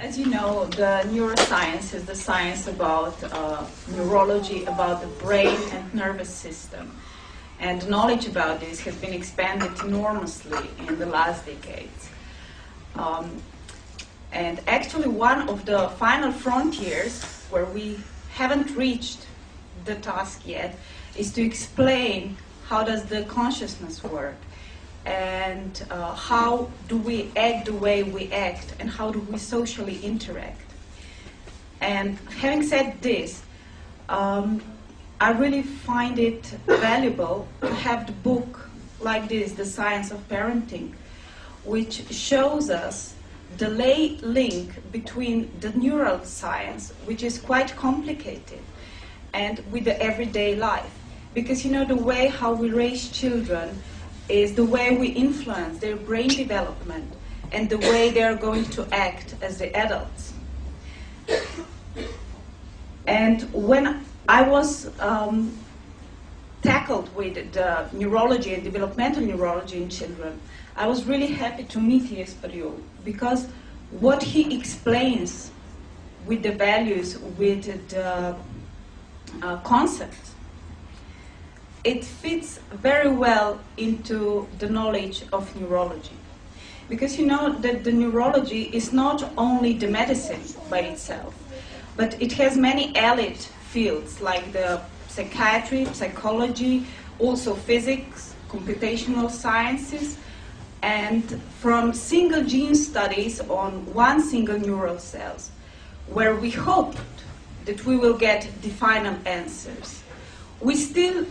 As you know, the neuroscience is the science about neurology, about the brain and nervous system. And knowledge about this has been expanded enormously in the last decades. And actually one of the final frontiers where we haven't reached the task yet is to explain how does the consciousness work, and how do we act the way we act, and how do we socially interact. And having said this, I really find it valuable to have the book like this, The Science of Parenting, which shows us the link between the neural science, which is quite complicated, and with the everyday life. Because, you know, the way how we raise children is the way we influence their brain development and the way they are going to act as the adults. And when I was tackled with the neurology and developmental neurology in children, I was really happy to meet Jesper, because what he explains with the values, with the concepts, it fits very well into the knowledge of neurology. Because you know that the neurology is not only the medicine by itself, but it has many allied fields like the psychiatry, psychology, also physics, computational sciences, and from single gene studies on one single neural cells, where we hoped that we will get the final answers. We still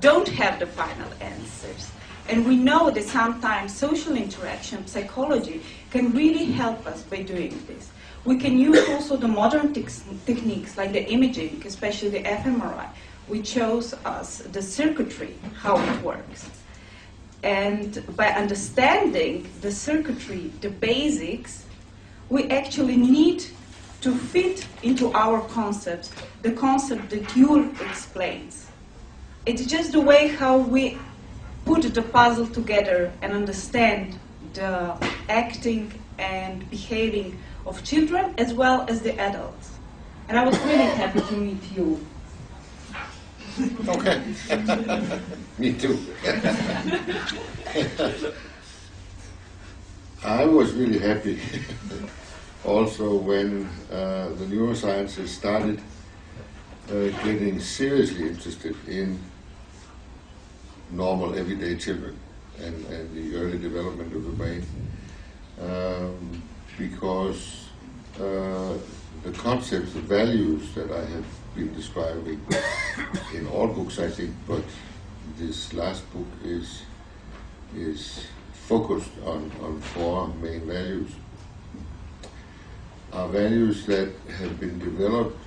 don't have the final answers. And we know that sometimes social interaction, psychology, can really help us by doing this. We can use also the modern techniques like the imaging, especially the fMRI, which shows us the circuitry, how it works. And by understanding the circuitry, the basics, we actually need to fit into our concepts the concept that Juul explains. It's just the way how we put the puzzle together and understand the acting and behaving of children as well as the adults. And I was really happy to meet you. Okay. Me too. I was really happy also when the neurosciences started getting seriously interested in normal everyday children and the early development of the brain, because the concepts, the values that I have been describing in all books, I think, but this last book is focused on four main values. Are values that have been developed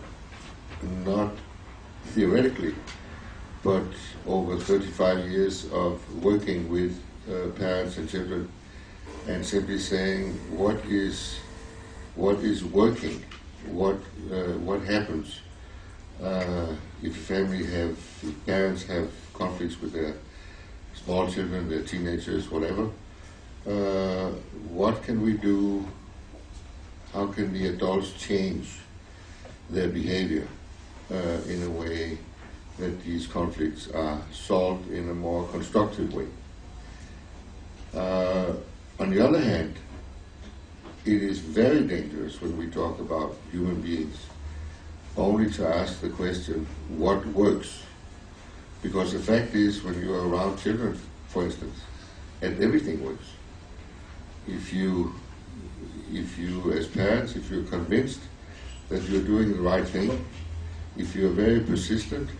not theoretically, but over 35 years of working with parents and children, and simply saying what is working, what happens if parents have conflicts with their small children, their teenagers, whatever. What can we do? How can the adults change their behavior in a way that these conflicts are solved in a more constructive way? On the other hand, it is very dangerous when we talk about human beings only to ask the question, what works? Because the fact is, when you are around children, for instance, and everything works. If you as parents, if you're convinced that you're doing the right thing, if you're very persistent,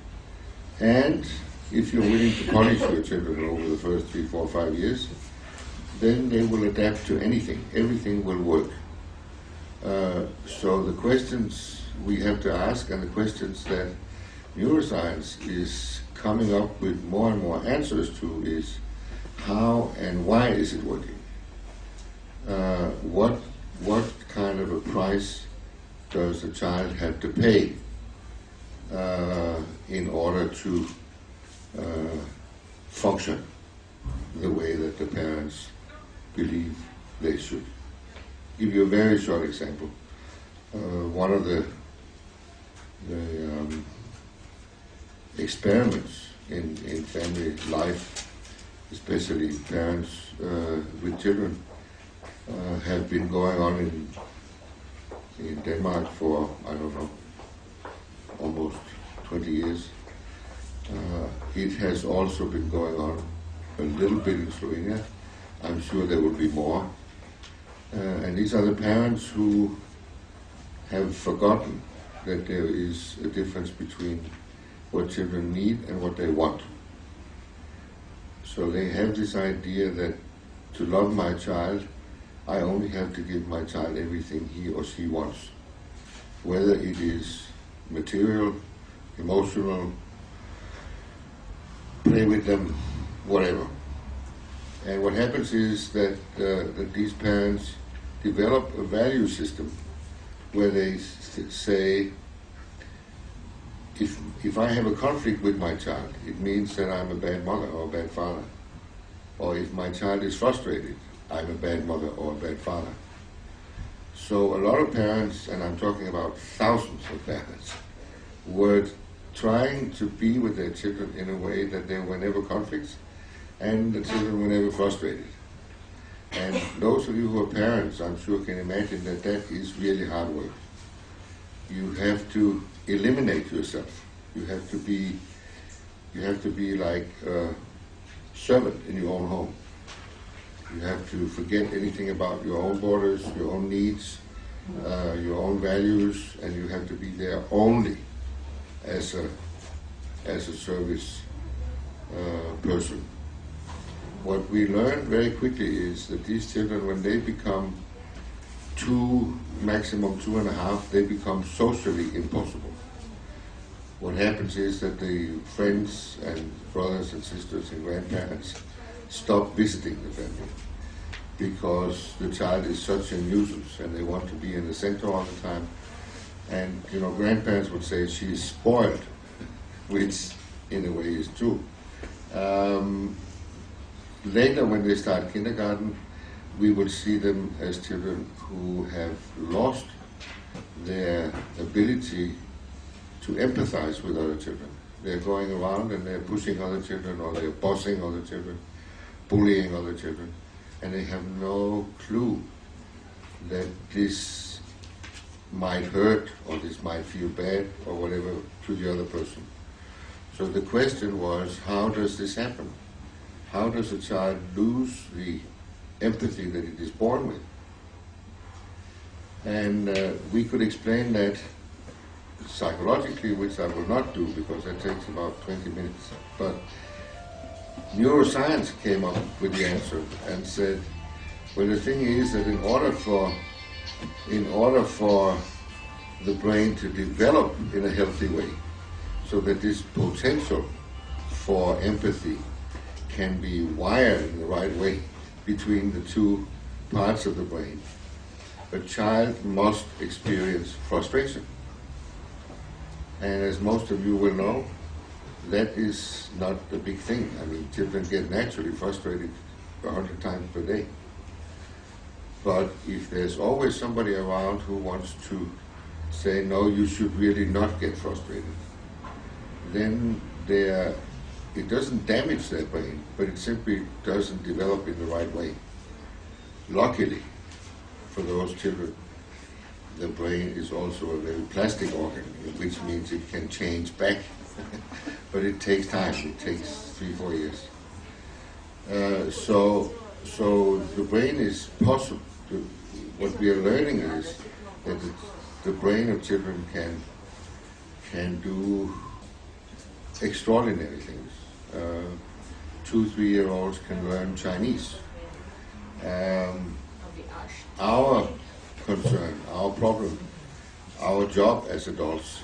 and if you're willing to punish your children over the first 3, 4, 5 years, then they will adapt to anything. Everything will work. So the questions we have to ask, and the questions that neuroscience is coming up with more and more answers to, is how and why is it working? What kind of a price does the child have to pay in order to function the way that the parents believe they should? Give you a very short example. one of the experiments in family life, especially parents with children, have been going on in Denmark for, I don't know, almost 20 years. It has also been going on a little bit in Slovenia. I'm sure there will be more. And these are the parents who have forgotten that there is a difference between what children need and what they want. So they have this idea that to love my child, I only have to give my child everything he or she wants, whether it is material, emotional, play with them, whatever. And what happens is that these parents develop a value system where they say, if I have a conflict with my child, it means that I'm a bad mother or a bad father. Or if my child is frustrated, I'm a bad mother or a bad father. So a lot of parents, and I'm talking about thousands of parents, were trying to be with their children in a way that there were never conflicts and the children were never frustrated. And those of you who are parents, I'm sure can imagine that that is really hard work. You have to eliminate yourself. You have to be like a servant in your own home. You have to forget anything about your own borders, your own needs, your own values, and you have to be there only as a service person. What we learned very quickly is that these children, when they become 2, maximum 2.5, they become socially impossible. What happens is that the friends and brothers and sisters and grandparents stop visiting the family because the child is such a nuisance and they want to be in the center all the time. And, grandparents would say she's spoiled, which in a way is true. Later, when they start kindergarten, we will see them as children who have lost their ability to empathize with other children. They're going around and they're pushing other children, or they're bossing other children, bullying other children, and they have no clue that this might hurt or this might feel bad or whatever to the other person. So the question was, how does this happen? How does a child lose the empathy that it is born with? And we could explain that psychologically, which I will not do because that takes about 20 minutes. But neuroscience came up with the answer and said, well, the thing is that in order for the brain to develop in a healthy way, so that this potential for empathy can be wired in the right way between the two parts of the brain, a child must experience frustration. And as most of you will know, that is not a big thing. I mean, children get naturally frustrated 100 times per day. But if there's always somebody around who wants to say, no, you should really not get frustrated, then it doesn't damage their brain, but it simply doesn't develop in the right way. Luckily, for those children, the brain is also a very plastic organ, which means it can change back, but it takes time. It takes 3-4 years. So the brain is possible. What we are learning is that the brain of children can do extraordinary things. 2-3-year-olds can learn Chinese. Our concern, our problem, our job as adults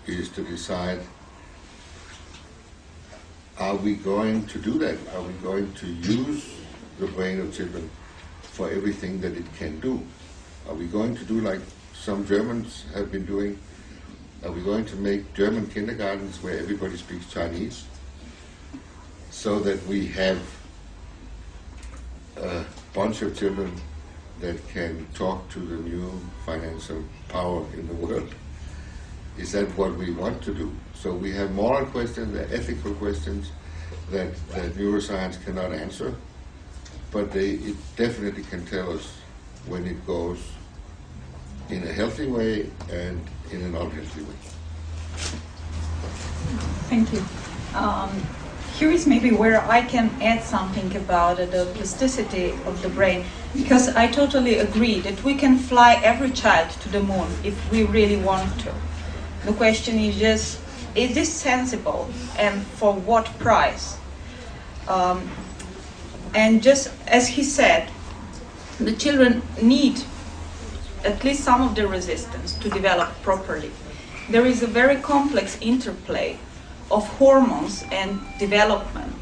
is to decide, are we going to do that? Are we going to use the brain of children for everything that it can do? Are we going to do like some Germans have been doing? Are we going to make German kindergartens where everybody speaks Chinese so that we have a bunch of children that can talk to the new financial power in the world. Is that what we want to do? So we have moral questions, the ethical questions that neuroscience cannot answer, but it definitely can tell us when it goes in a healthy way and in an unhealthy way. Thank you. Here is maybe where I can add something about the plasticity of the brain, because I totally agree that we can fly every child to the moon if we really want to. The question is just, is this sensible and for what price? And just as he said, the children need at least some of the resistance to develop properly. There is a very complex interplay of hormones and development.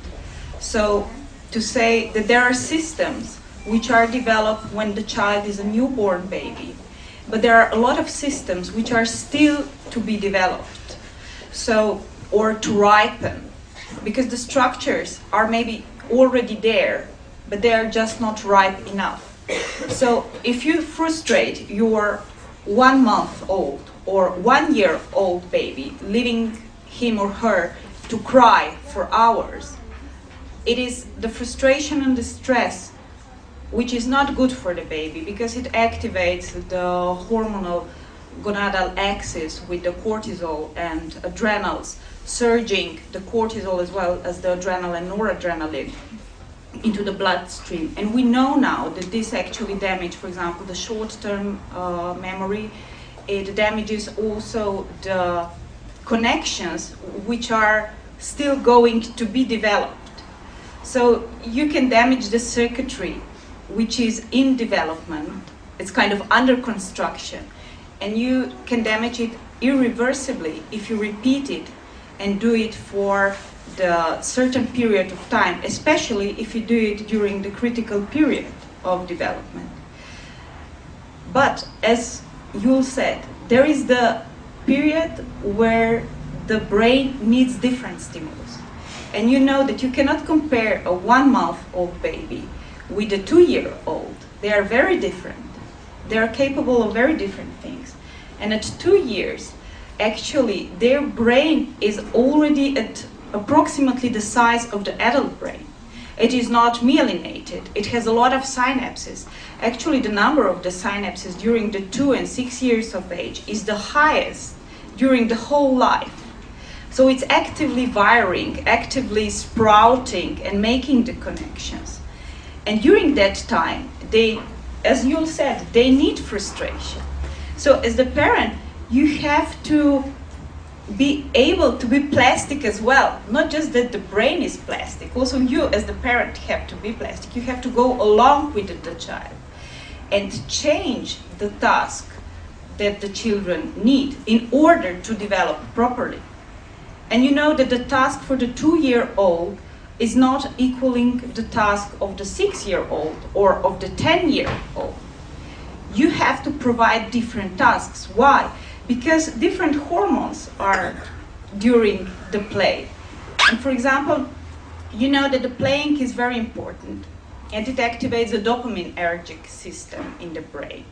So to say that there are systems which are developed when the child is a newborn baby, but there are a lot of systems which are still to be developed, so, or to ripen, because the structures are maybe already there, but they are just not ripe enough. So if you frustrate your 1 month old or 1 year old baby, leaving him or her to cry for hours, it is the frustration and the stress which is not good for the baby, because it activates the hormonal gonadal axis with the cortisol and adrenals surging, the cortisol as well as the adrenal and noradrenaline into the bloodstream. And we know now that this actually damages, for example, the short-term memory. It damages also the connections which are still going to be developed. So you can damage the circuitry which is in development, it's kind of under construction, and you can damage it irreversibly if you repeat it and do it for the certain period of time, especially if you do it during the critical period of development. But as Juul said, there is the period where the brain needs different stimulus. And you know that you cannot compare a 1 month old baby with a 2 year old. They are very different. They are capable of very different things. And at 2 years, actually, their brain is already at approximately the size of the adult brain. It is not myelinated. It has a lot of synapses. Actually, the number of the synapses during the 2 and 6 years of age is the highest during the whole life. So it's actively wiring, actively sprouting and making the connections. And during that time, they, as Juul said, they need frustration. So as the parent, you have to be able to be plastic as well. Not just that the brain is plastic, also you as the parent have to be plastic. You have to go along with the child and change the task that the children need in order to develop properly. And you know that the task for the 2-year-old is not equaling the task of the 6-year-old or of the 10-year-old. You have to provide different tasks. Why? Because different hormones are during the play. And for example, you know that the playing is very important, and it activates the dopaminergic system in the brain.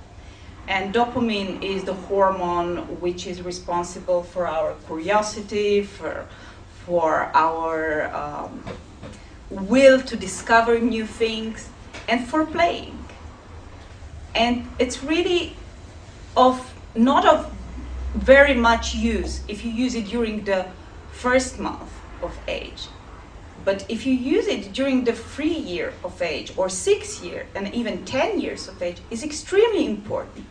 And dopamine is the hormone which is responsible for our curiosity, for our will to discover new things, and for playing. And it's really not of very much use if you use it during the first month of age. But if you use it during the 3 year of age, or 6 year, and even 10 years of age, is extremely important,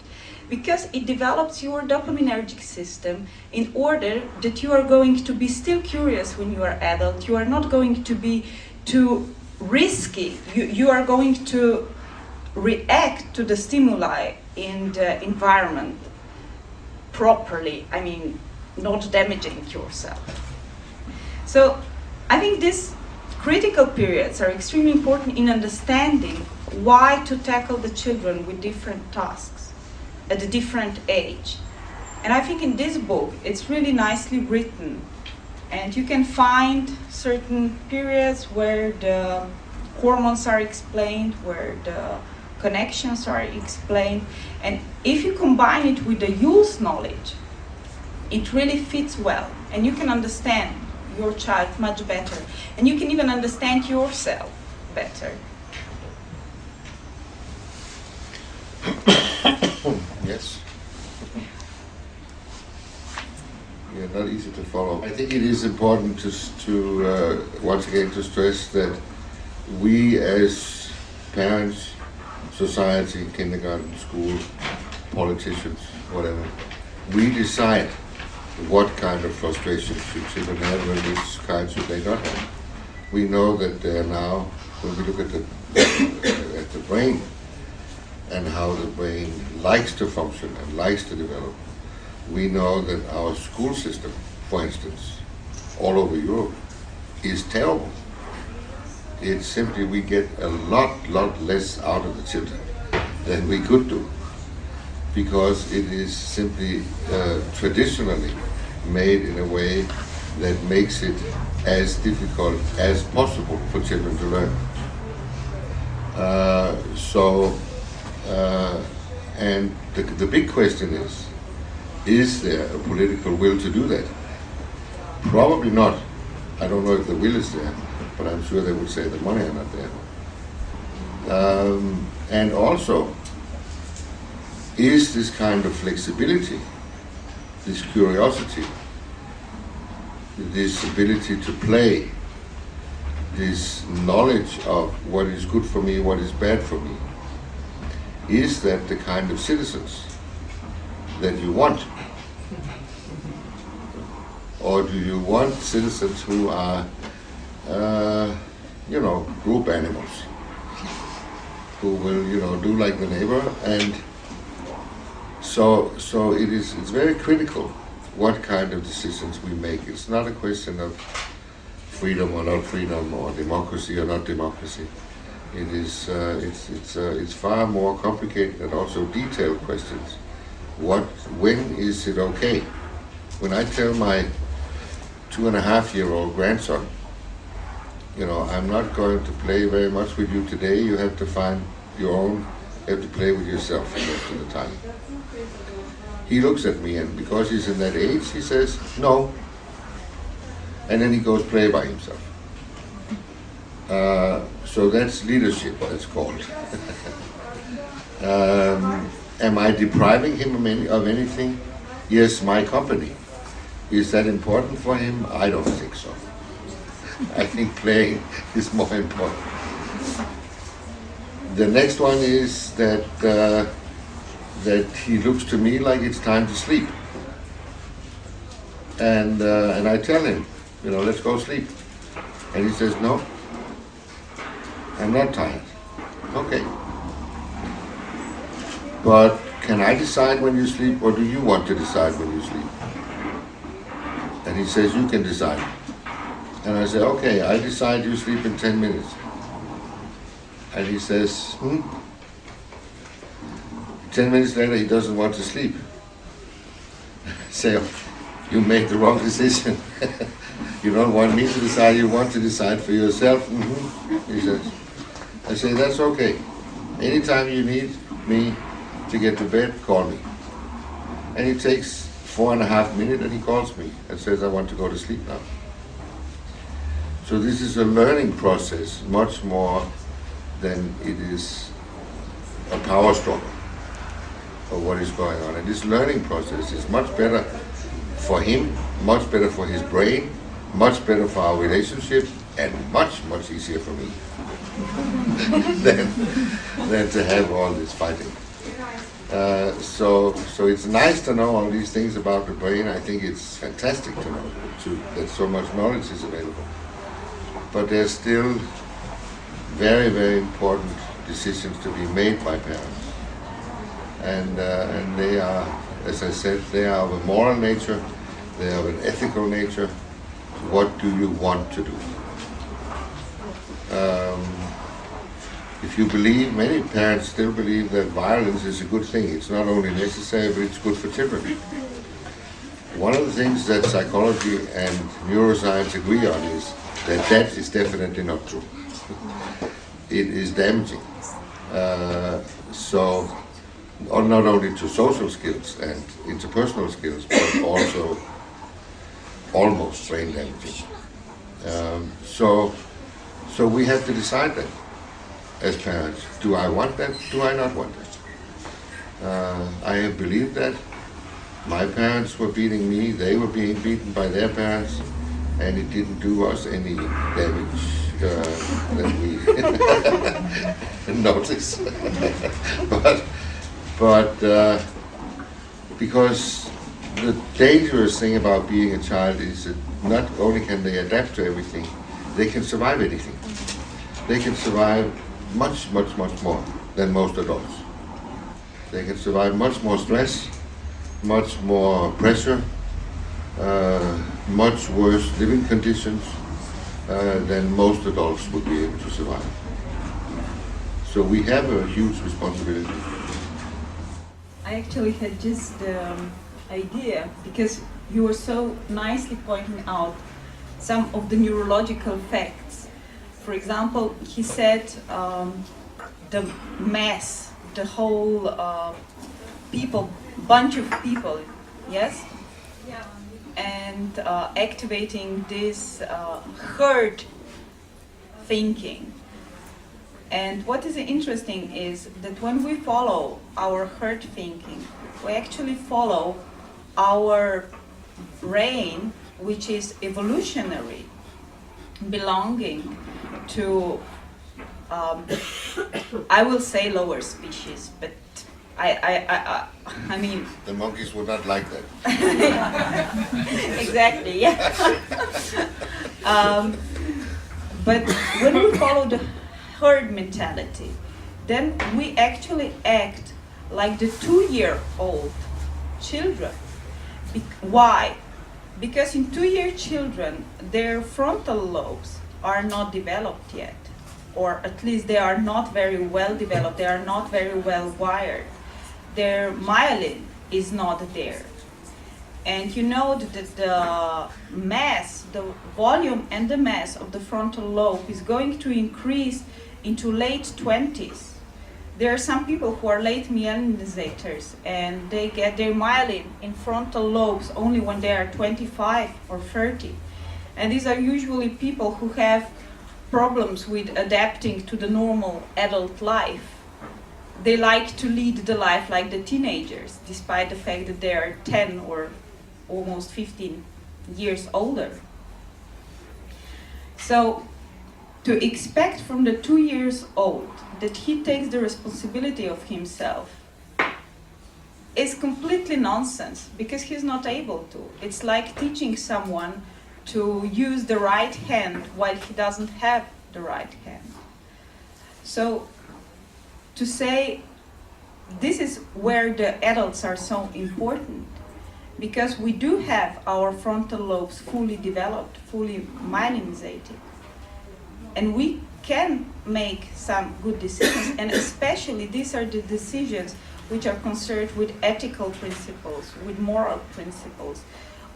because it develops your dopaminergic system in order that you are going to be still curious when you are adult. You are not going to be too risky. You are going to react to the stimuli in the environment properly, I mean, not damaging yourself. So I think these critical periods are extremely important in understanding why to tackle the children with different tasks at a different age. And I think in this book it's really nicely written, and you can find certain periods where the hormones are explained, where the connections are explained, and if you combine it with the Juul's knowledge, it really fits well, and you can understand your child much better, and you can even understand yourself better. Yes. Yeah, not easy to follow. I think it is important to once again to stress that we as parents, society, kindergarten, school, politicians, whatever, we decide what kind of frustrations should children have and which kind should they not have. We know that they are now, when we look at the brain and how the brain likes to function and likes to develop, we know that our school system, for instance, all over Europe, is terrible. It's simply we get a lot less out of the children than we could do, because it is simply traditionally made in a way that makes it as difficult as possible for children to learn. And the big question is there a political will to do that? Probably not. I don't know if the will is there, but I'm sure they would say the money are not there. And also, is this kind of flexibility, this curiosity, this ability to play, this knowledge of what is good for me, what is bad for me, is that the kind of citizens that you want? Or do you want citizens who are, group animals, who will, do like the neighbor? And so it's very critical what kind of decisions we make. It's not a question of freedom or not freedom, or democracy or not democracy. It is it's far more complicated and also detailed questions. When is it okay? When I tell my 2.5-year-old grandson, I'm not going to play very much with you today, you have to find your own, you have to play with yourself most of the time. He looks at me, and because he's in that age, he says, no. And then he goes play by himself. So that's leadership, that's called. Am I depriving him of anything? Yes, my company. Is that important for him? I don't think so. I think playing is more important. The next one is that he looks to me like it's time to sleep. And I tell him, let's go sleep. And he says, no, I'm not tired. Okay. But can I decide when you sleep, or do you want to decide when you sleep? And he says, you can decide. And I say, okay, I decide you sleep in 10 minutes. And he says, 10 minutes later, he doesn't want to sleep. I say, you made the wrong decision. You don't want me to decide, you want to decide for yourself. He says, I say, that's okay. Anytime you need me to get to bed, call me. And it takes 4.5 minutes and he calls me and says, I want to go to sleep now. So this is a learning process much more than it is a power struggle of what is going on. And this learning process is much better for him, much better for his brain, much better for our relationship, and much easier for me than to have all this fighting. So it's nice to know all these things about the brain. I think it's fantastic to know that so much knowledge is available. But there's still very, very important decisions to be made by parents. And they are, as I said, they are of a moral nature, they are of an ethical nature. What do you want to do? If you believe, many parents still believe that violence is a good thing. It's not only necessary, but it's good for children. One of the things that psychology and neuroscience agree on is that is definitely not true. It is damaging. So, not only to social skills and interpersonal skills, but also almost brain damaging. So we have to decide that as parents. Do I want that? Do I not want that? I have believed that. My parents were beating me, they were being beaten by their parents, and it didn't do us any damage that we notice. but because the dangerous thing about being a child is that not only can they adapt to everything, they can survive anything. They can survive much, much, much more than most adults. They can survive much more stress, much more pressure, much worse living conditions than most adults would be able to survive. So we have a huge responsibility. I actually had just the idea, because you were so nicely pointing out some of the neurological facts. For example, he said the mass, the whole bunch of people, yes? Yeah. And activating this herd thinking. And what is interesting is that when we follow our herd thinking, we actually follow our brain, which is evolutionary, belonging to, I will say lower species, but I mean... The monkeys would not like that. Exactly, yeah. But when we follow the herd mentality, then we actually act like the 2-year-old children. Why? Because in 2-year children, their frontal lobes are not developed yet, or at least they are not very well developed, they are not very well wired. Their myelin is not there. And you know that the mass, the volume and the mass of the frontal lobe is going to increase into late 20s. There are some people who are late myelinizators and they get their myelin in frontal lobes only when they are 25 or 30. And these are usually people who have problems with adapting to the normal adult life. They like to lead the life like the teenagers, despite the fact that they are 10 or almost 15 years older. So to expect from the 2 years old that he takes the responsibility of himself is completely nonsense, because he's not able to. It's like teaching someone to use the right hand while he doesn't have the right hand. So to say this is where the adults are so important, because we do have our frontal lobes fully developed, fully myelinizated, and we can make some good decisions, and especially these are the decisions which are concerned with ethical principles, with moral principles,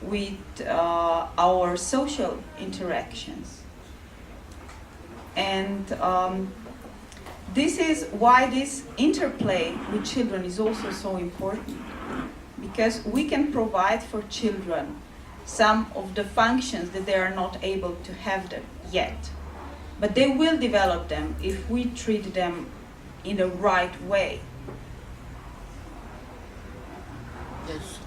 with our social interactions. And this is why this interplay with children is also so important, because we can provide for children some of the functions that they are not able to have them yet. But they will develop them if we treat them in the right way. Yes.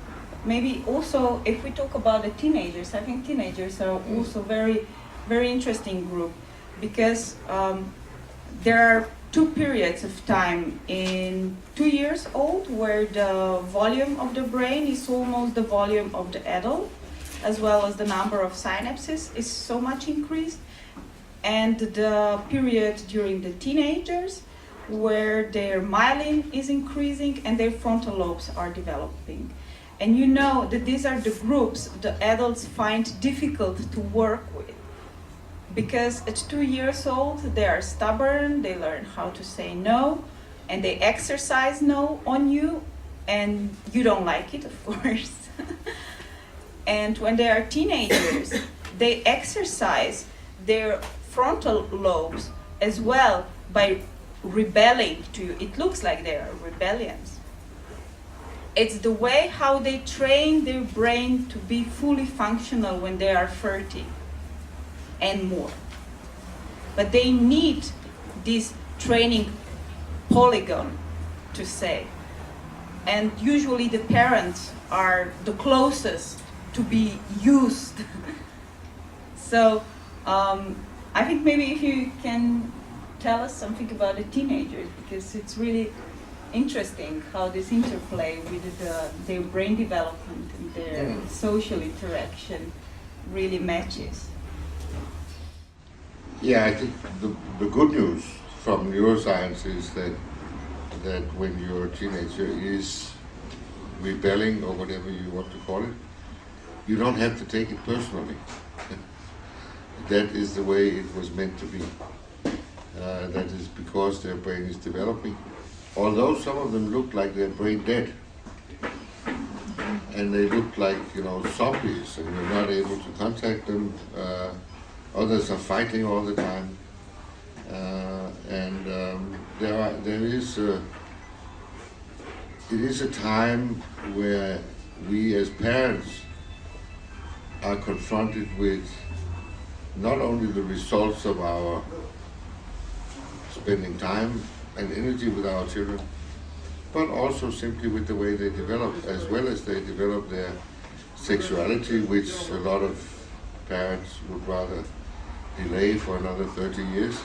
Maybe also, if we talk about the teenagers, I think teenagers are also very, very interesting group, because there are 2 periods of time in 2 years old where the volume of the brain is almost the volume of the adult, as well as the number of synapses is so much increased, and the period during the teenagers where their myelin is increasing and their frontal lobes are developing. And you know that these are the groups the adults find difficult to work with, because at 2 years old they are stubborn, they learn how to say no, and they exercise no on you, and you don't like it, of course. And when they are teenagers, they exercise their frontal lobes as well by rebelling to you. It looks like they are rebellions. It's the way how they train their brain to be fully functional when they are 30 and more. But they need this training polygon to say. And usually the parents are the closest to be used. So I think maybe if you can tell us something about the teenagers, because it's really interesting how this interplay with their brain development and their social interaction really matches. Yeah, I think the good news from neuroscience is that when your teenager is rebelling or whatever you want to call it, you don't have to take it personally. That is the way it was meant to be. That is because their brain is developing. Although some of them look like they're brain dead, and they look like, zombies, and you're not able to contact them. Others are fighting all the time, and it is a time where we as parents are confronted with not only the results of our spending time and energy with our children, but also simply with the way they develop, as well as they develop their sexuality, which a lot of parents would rather delay for another 30 years.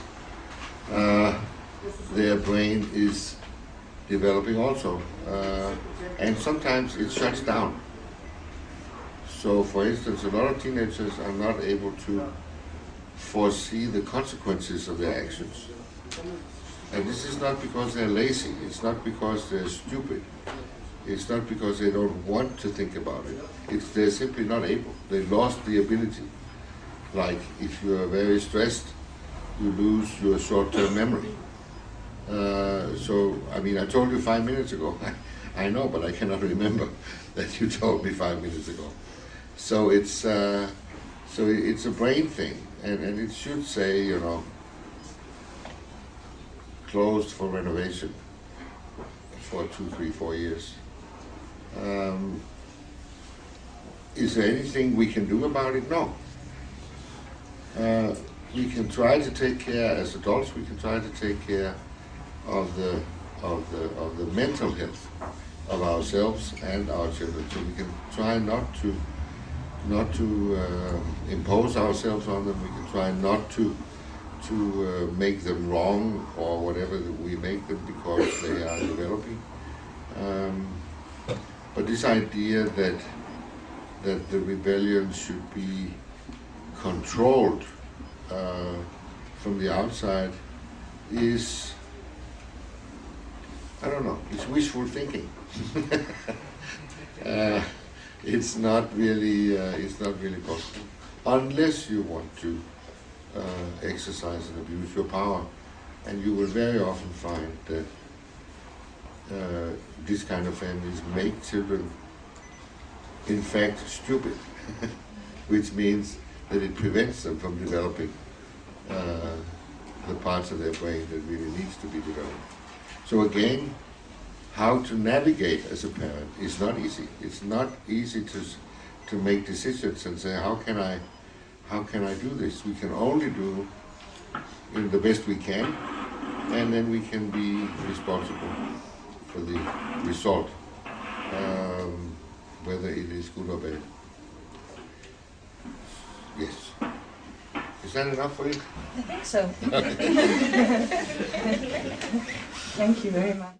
Their brain is developing also, and sometimes it shuts down. So, for instance, a lot of teenagers are not able to foresee the consequences of their actions. And this is not because they're lazy, it's not because they're stupid, it's not because they don't want to think about it. They're simply not able. They lost the ability. Like if you're very stressed, you lose your short-term memory. I told you 5 minutes ago. I know, but I cannot remember that you told me 5 minutes ago. So it's a brain thing, and it should say, closed for renovation for 2, 3, 4 years. Is there anything we can do about it? No. We can try to take care, as adults, we can try to take care of the mental health of ourselves and our children. So we can try not to impose ourselves on them. We can try not to make them wrong or whatever we make them because they are developing. But this idea that the rebellion should be controlled from the outside is, I don't know, it's wishful thinking. It's not really possible, unless you want to exercise and abuse your power, and you will very often find that this kind of families make children, in fact, stupid, which means that it prevents them from developing the parts of their brain that really needs to be developed. So again, how to navigate as a parent is not easy. It's not easy to make decisions and say, how can I do this? We can only do the best we can, and then we can be responsible for the result, whether it is good or bad. Yes. Is that enough for you? I think so. Thank you very much.